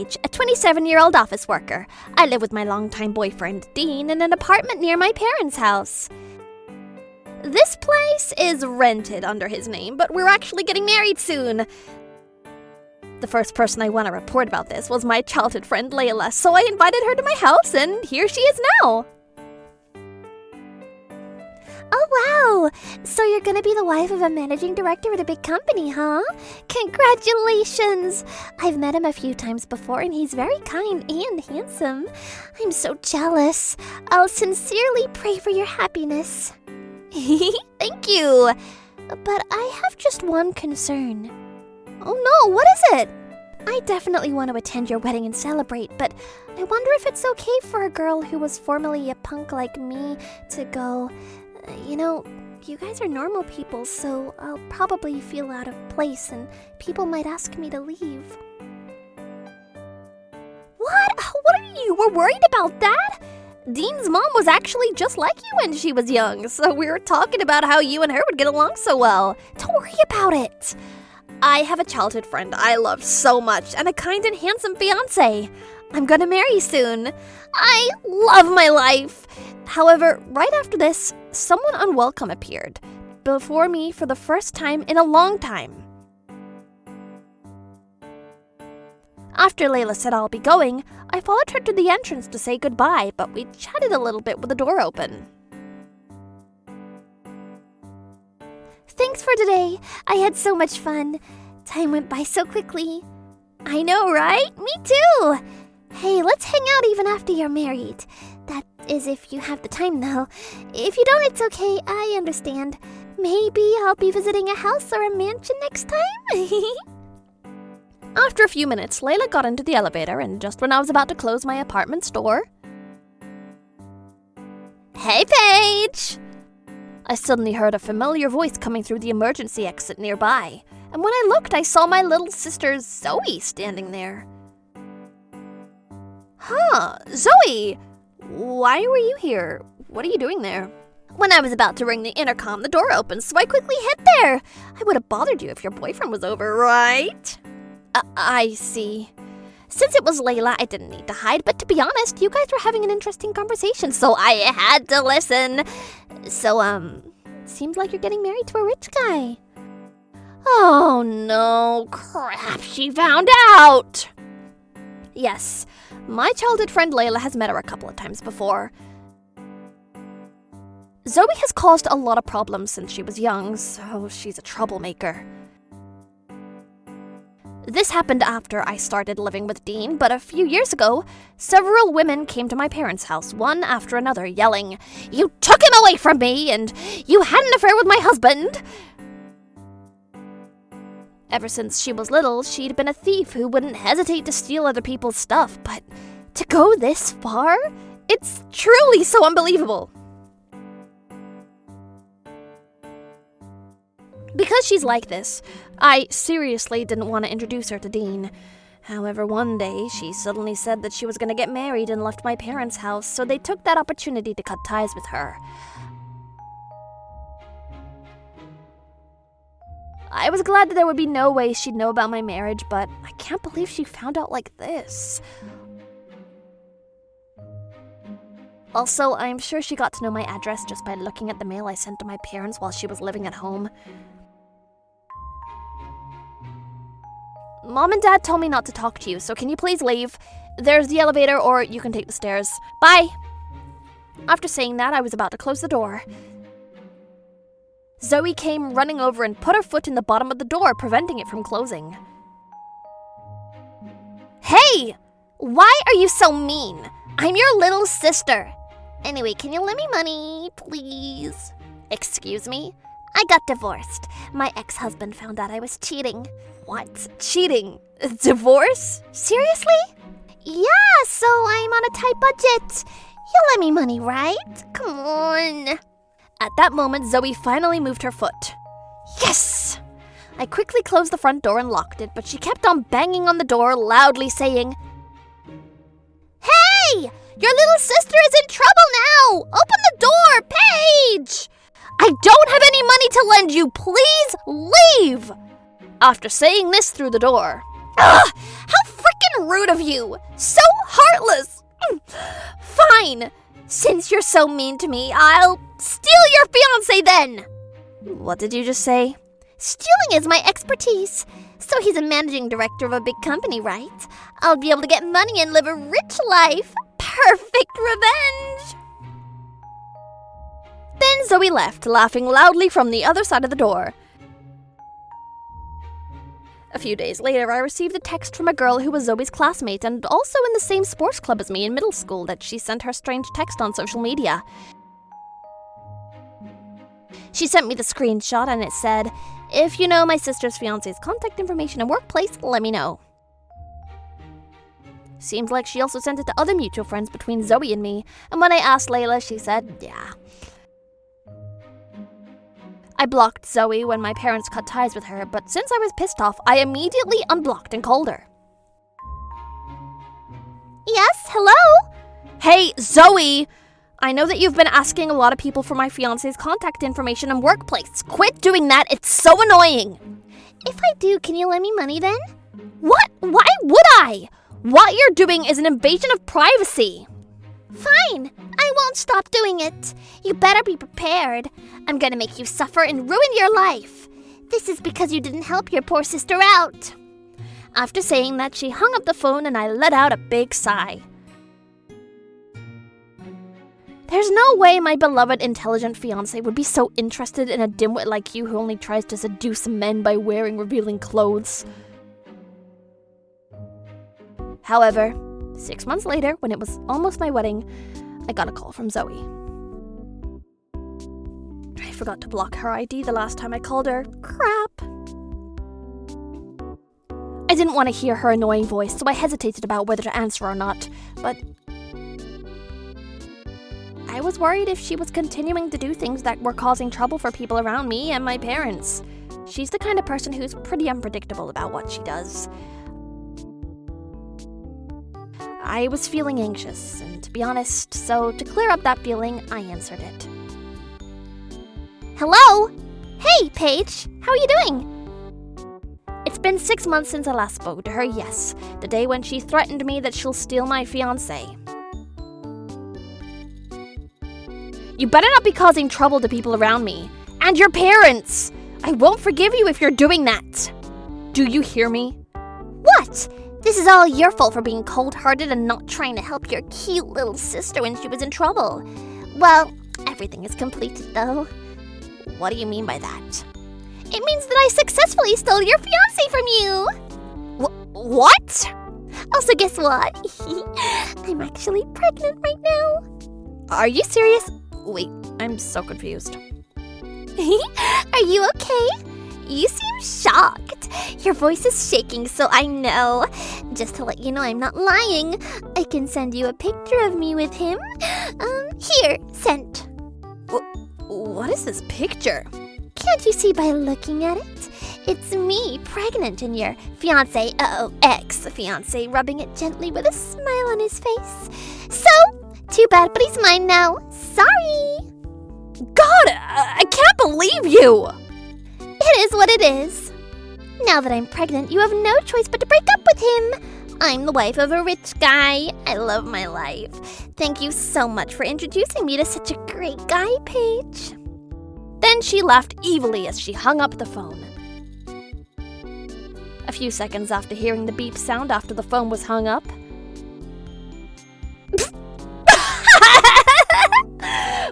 Paige, a 27-year-old office worker. I live with my longtime boyfriend, Dean, in an apartment near my parents' house. This place is rented under his name, but we're actually getting married soon. The first person I want to report about this was my childhood friend, Layla, so I invited her to my house, and here she is now. Oh, wow! So you're gonna be the wife of a managing director at a big company, huh? Congratulations! I've met him a few times before, and he's very kind and handsome. I'm so jealous. I'll sincerely pray for your happiness. Thank you! But I have just one concern. Oh no, what is it? I definitely want to attend your wedding and celebrate, but I wonder if it's okay for a girl who was formerly a punk like me to go. You know, you guys are normal people, so I'll probably feel out of place and people might ask me to leave. What are you? We're worried about that? Dean's mom was actually just like you when she was young, so we were talking about how you and her would get along so well. Don't worry about it. I have a childhood friend I love so much and a kind and handsome fiancé. I'm gonna marry soon. I love my life. However, right after this, someone unwelcome appeared before me for the first time in a long time. After Layla said I'll be going, I followed her to the entrance to say goodbye, but we chatted a little bit with the door open. Thanks for today. I had so much fun. Time went by so quickly. I know, right? Me too. Hey, let's hang out even after you're married. That is if you have the time, though. If you don't, it's okay. I understand. Maybe I'll be visiting a house or a mansion next time? After a few minutes, Layla got into the elevator, and just when I was about to close my apartment's door... Hey, Paige! I suddenly heard a familiar voice coming through the emergency exit nearby, and when I looked, I saw my little sister Zoe standing there. Huh, Zoe! Why were you here? What are you doing there? When I was about to ring the intercom, the door opened, so I quickly hid there. I would have bothered you if your boyfriend was over, right? I see. Since it was Layla, I didn't need to hide, but to be honest, you guys were having an interesting conversation, so I had to listen. So, seems like you're getting married to a rich guy. Oh no, crap, she found out! Yes, my childhood friend Layla has met her a couple of times before. Zoe has caused a lot of problems since she was young, so she's a troublemaker. This happened after I started living with Dean, but a few years ago, several women came to my parents' house, one after another, yelling, "You took him away from me, and you had an affair with my husband!" Ever since she was little, she'd been a thief who wouldn't hesitate to steal other people's stuff, but to go this far? It's truly so unbelievable. Because she's like this, I seriously didn't want to introduce her to Dean. However, one day, she suddenly said that she was going to get married and left my parents' house, so they took that opportunity to cut ties with her. I was glad that there would be no way she'd know about my marriage, but I can't believe she found out like this. Also, I'm sure she got to know my address just by looking at the mail I sent to my parents while she was living at home. Mom and Dad told me not to talk to you, so can you please leave? There's the elevator, or you can take the stairs. Bye! After saying that, I was about to close the door. Zoe came running over and put her foot in the bottom of the door, preventing it from closing. Hey! Why are you so mean? I'm your little sister. Anyway, can you lend me money, please? Excuse me? I got divorced. My ex-husband found out I was cheating. What? Cheating? Divorce? Seriously? Yeah, so I'm on a tight budget. You'll lend me money, right? Come on. At that moment, Zoe finally moved her foot. Yes! I quickly closed the front door and locked it, but she kept on banging on the door, loudly saying, "Hey! Your little sister is in trouble now! Open the door, Paige! I don't have any money to lend you. Please leave!" After saying this through the door. Ugh! How freaking rude of you! So heartless! Fine! Since you're so mean to me, I'll steal your fiancé then! What did you just say? Stealing is my expertise. So he's a managing director of a big company, right? I'll be able to get money and live a rich life. Perfect revenge! Then Zoe left, laughing loudly from the other side of the door. A few days later, I received a text from a girl who was Zoe's classmate and also in the same sports club as me in middle school that she sent her strange text on social media. She sent me the screenshot and it said, "If you know my sister's fiancé's contact information and workplace, let me know." Seems like she also sent it to other mutual friends between Zoe and me, and when I asked Layla, she said, yeah. I blocked Zoe when my parents cut ties with her, but since I was pissed off, I immediately unblocked and called her. Yes, hello? Hey, Zoe! I know that you've been asking a lot of people for my fiancé's contact information and workplace. Quit doing that, it's so annoying! If I do, can you lend me money then? What? Why would I? What you're doing is an invasion of privacy. Fine, I won't stop doing it. You better be prepared. I'm gonna make you suffer and ruin your life. This is because you didn't help your poor sister out. After saying that, she hung up the phone and I let out a big sigh. There's no way my beloved intelligent fiancé would be so interested in a dimwit like you who only tries to seduce men by wearing revealing clothes. However, 6 months later, when it was almost my wedding, I got a call from Zoe. I forgot to block her ID the last time I called her. Crap. I didn't want to hear her annoying voice, so I hesitated about whether to answer or not, but I was worried if she was continuing to do things that were causing trouble for people around me and my parents. She's the kind of person who's pretty unpredictable about what she does. I was feeling anxious, and to be honest, so to clear up that feeling, I answered it. Hello? Hey, Paige, how are you doing? It's been 6 months since I last spoke to her, yes, the day when she threatened me that she'll steal my fiancé. You better not be causing trouble to people around me, and your parents! I won't forgive you if you're doing that. Do you hear me? What? This is all your fault for being cold-hearted and not trying to help your cute little sister when she was in trouble. Well, everything is completed, though. What do you mean by that? It means that I successfully stole your fiancé from you! What? Also, guess what? I'm actually pregnant right now. Are you serious? Wait, I'm so confused. Are you okay? You seem shocked. Your voice is shaking, so I know. Just to let you know I'm not lying, I can send you a picture of me with him. Here, sent. What is this picture? Can't you see by looking at it? It's me, pregnant, and your fiancé, ex-fiancé, rubbing it gently with a smile on his face. So, too bad, but he's mine now. Sorry. God, I can't believe you. It is what it is. Now that I'm pregnant, you have no choice but to break up with him. I'm the wife of a rich guy. I love my life. Thank you so much for introducing me to such a great guy, Paige. Then she laughed evilly as she hung up the phone. A few seconds after hearing the beep sound after the phone was hung up,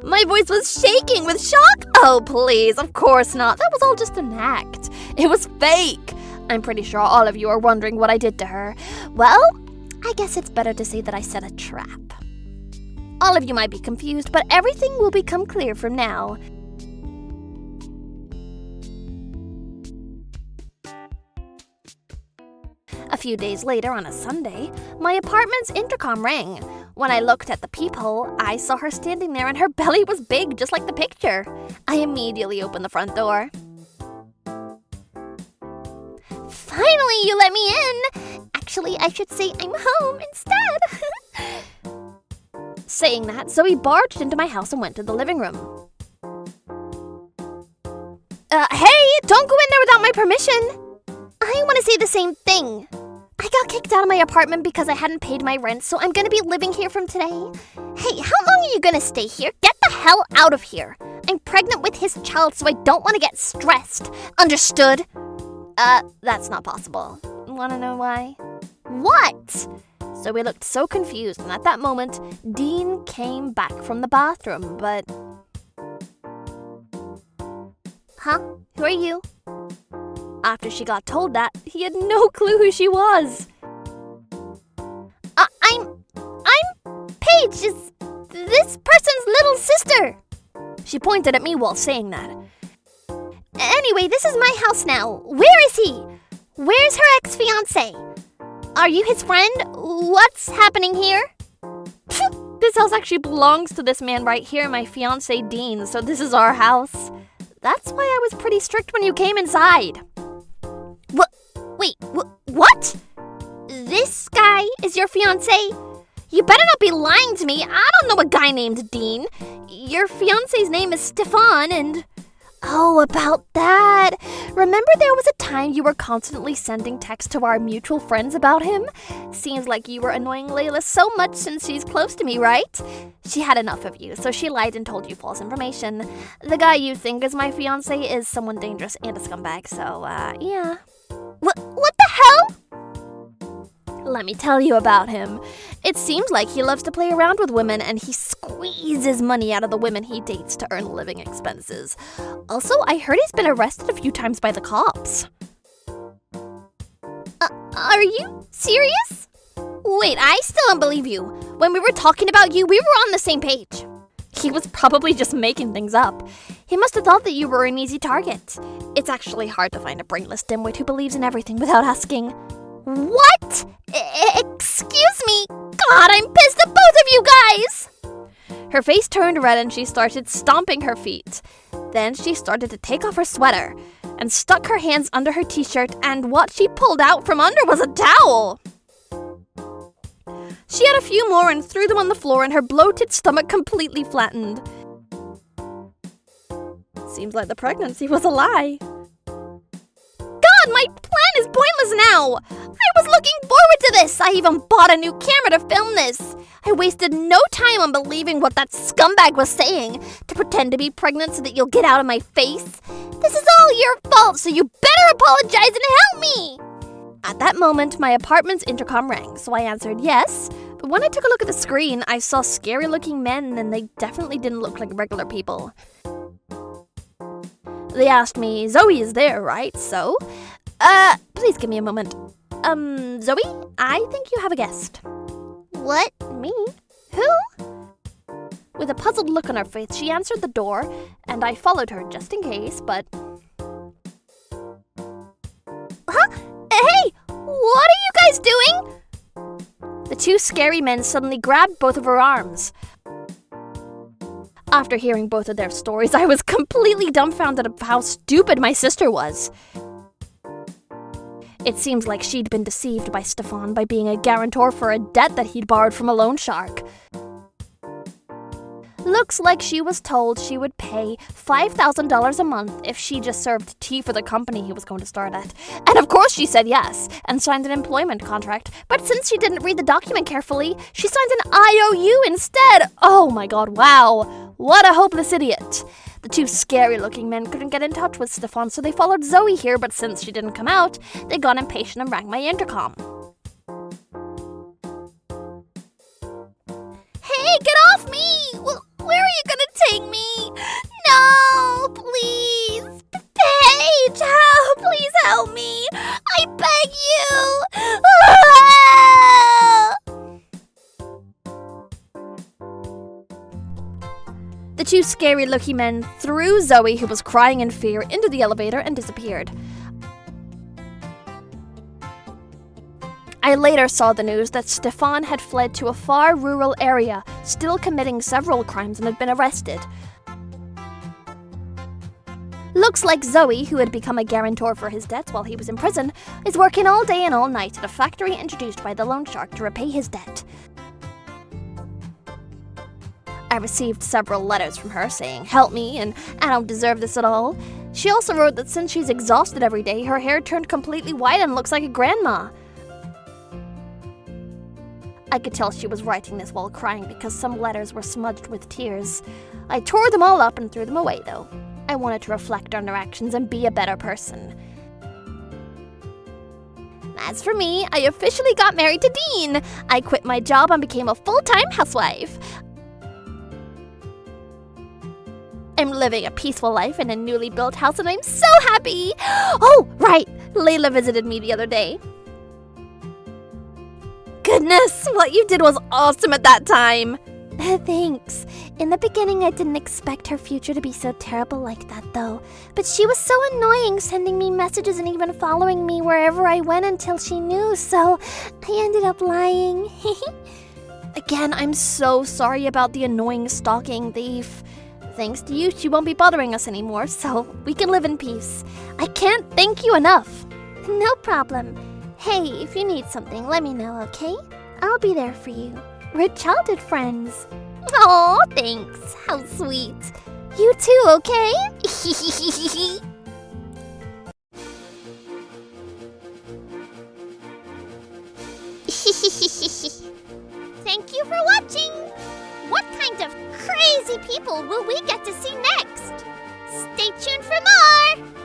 my voice was shaking with shock. Oh, please, of course not. That was all just an act. It was fake. I'm pretty sure all of you are wondering what I did to her. Well, I guess it's better to say that I set a trap. All of you might be confused, but everything will become clear from now. A few days later, on a Sunday, my apartment's intercom rang. When I looked at the peephole, I saw her standing there and her belly was big, just like the picture. I immediately opened the front door. Finally, you let me in! Actually, I should say I'm home instead. Saying that, Zoe barged into my house and went to the living room. Hey, don't go in there without my permission! I want to say the same thing. I got kicked out of my apartment because I hadn't paid my rent, so I'm gonna be living here from today. Hey, how long are you gonna stay here? Get the hell out of here. I'm pregnant with his child, so I don't want to get stressed. Understood? That's not possible. Wanna know why? What? So we looked so confused, and at that moment, Dean came back from the bathroom, but... Huh? Who are you? After she got told that, he had no clue who she was. I'm Paige, is this person's little sister. She pointed at me while saying that. Anyway, this is my house now. Where is he? Where's her ex-fiancé? Are you his friend? What's happening here? This house actually belongs to this man right here, my fiancé Dean, so this is our house. That's why I was pretty strict when you came inside. What? This guy is your fiancé? You better not be lying to me. I don't know a guy named Dean. Your fiancé's name is Stefan and... Oh, about that. Remember there was a time you were constantly sending texts to our mutual friends about him? Seems like you were annoying Layla so much since she's close to me, right? She had enough of you, so she lied and told you false information. The guy you think is my fiancé is someone dangerous and a scumbag, so, yeah. What the hell? Let me tell you about him. It seems like he loves to play around with women and he squeezes money out of the women he dates to earn living expenses. Also, I heard he's been arrested a few times by the cops. Are you serious? Wait, I still don't believe you. When we were talking about you, we were on the same page. He was probably just making things up. He must have thought that you were an easy target. It's actually hard to find a brainless dimwit who believes in everything without asking. What? Excuse me? God, I'm pissed at both of you guys! Her face turned red and she started stomping her feet. Then she started to take off her sweater and stuck her hands under her t-shirt, and what she pulled out from under was a towel. She had a few more and threw them on the floor, and her bloated stomach completely flattened. Seems like the pregnancy was a lie. God, my plan is pointless now! I was looking forward to this! I even bought a new camera to film this! I wasted no time on believing what that scumbag was saying, to pretend to be pregnant so that you'll get out of my face. This is all your fault, so you better apologize and help me! At that moment, my apartment's intercom rang, so I answered yes, but when I took a look at the screen, I saw scary-looking men, and they definitely didn't look like regular people. They asked me, Zoe is there, right? So, please give me a moment. Zoe, I think you have a guest. What? Me? Who? With a puzzled look on her face, she answered the door, and I followed her just in case, but... Huh? Hey! What are you guys doing? The two scary men suddenly grabbed both of her arms. After hearing both of their stories, I was completely dumbfounded of how stupid my sister was. It seems like she'd been deceived by Stefan by being a guarantor for a debt that he'd borrowed from a loan shark. Looks like she was told she would pay $5,000 a month if she just served tea for the company he was going to start at. And of course she said yes, and signed an employment contract. But since she didn't read the document carefully, she signed an IOU instead. Oh my god, wow. What a hopeless idiot. The two scary-looking men couldn't get in touch with Stefan, so they followed Zoe here, but since she didn't come out, they got impatient and rang my intercom. Hey, get off me! Where are you gonna take me? No, please! Paige, help! Please help me! I beg you! The two scary-looking men threw Zoe, who was crying in fear, into the elevator and disappeared. I later saw the news that Stefan had fled to a far rural area, still committing several crimes, and had been arrested. Looks like Zoe, who had become a guarantor for his debts while he was in prison, is working all day and all night at a factory introduced by the loan shark to repay his debt. I received several letters from her saying, help me, and I don't deserve this at all. She also wrote that since she's exhausted every day, her hair turned completely white and looks like a grandma. I could tell she was writing this while crying because some letters were smudged with tears. I tore them all up and threw them away, though. I wanted to reflect on her actions and be a better person. As for me, I officially got married to Dean. I quit my job and became a full-time housewife. I'm living a peaceful life in a newly built house and I'm so happy! Oh, right! Layla visited me the other day. Goodness, what you did was awesome at that time! Thanks. In the beginning, I didn't expect her future to be so terrible like that, though. But she was so annoying, sending me messages and even following me wherever I went until she knew, so I ended up lying. Again, I'm so sorry about the annoying stalking thief. Thanks to you, she won't be bothering us anymore, so we can live in peace. I can't thank you enough. No problem. Hey, if you need something, let me know, okay? I'll be there for you. We're childhood friends. Aw, thanks. How sweet. You too, okay? Thank you for watching. What kind of crazy people will we get to see next? Stay tuned for more!